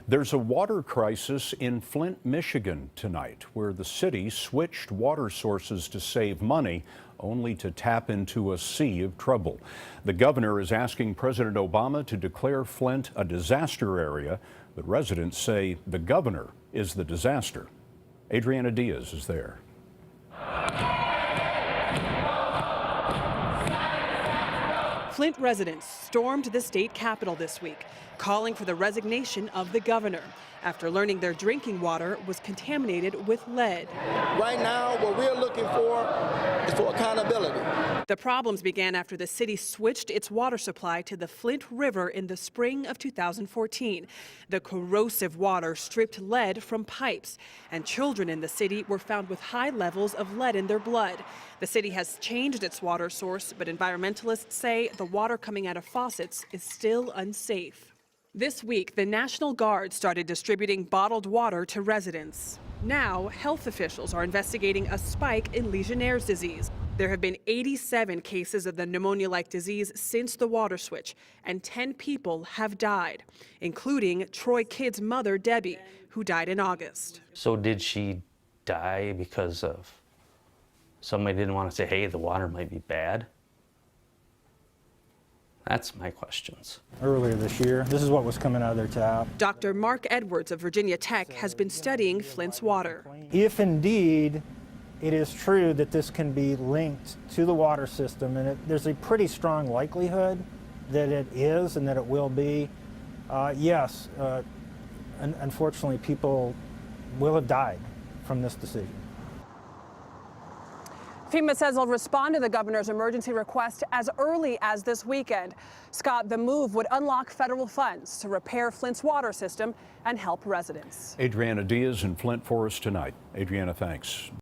There's a water crisis in Flint, Michigan tonight, where the city switched water sources to save money, only to tap into a sea of trouble. The governor is asking President Obama to declare Flint a disaster area, but residents say the governor is the disaster. Adriana Diaz is there. Flint residents stormed the state capitol this week, calling for the resignation of the governor after learning their drinking water was contaminated with lead. Right now, what we're looking for is for accountability. The problems began after the city switched its water supply to the Flint River in the spring of 2014. The corrosive water stripped lead from pipes, and children in the city were found with high levels of lead in their blood. The city has changed its water source, but environmentalists say the water coming out of faucets is still unsafe. This week, the National Guard started distributing bottled water to residents. Now, health officials are investigating a spike in Legionnaire's disease. There have been 87 cases of the pneumonia-like disease since the water switch, and 10 people have died, including Troy Kidd's mother, Debbie, who died in August. So did she die because of somebody didn't want to say, hey, the water might be bad? That's my questions. Earlier this year, this is what was coming out of their tap. Dr. Mark Edwards of Virginia Tech has been studying Flint's water. If indeed it is true that this can be linked to the water system, and there's a pretty strong likelihood that it is and that it will be, yes, unfortunately people will have died from this decision. FEMA says they'll respond to the governor's emergency request as early as this weekend. Scott, the move would unlock federal funds to repair Flint's water system and help residents. Adriana Diaz in Flint for us tonight. Adriana, thanks.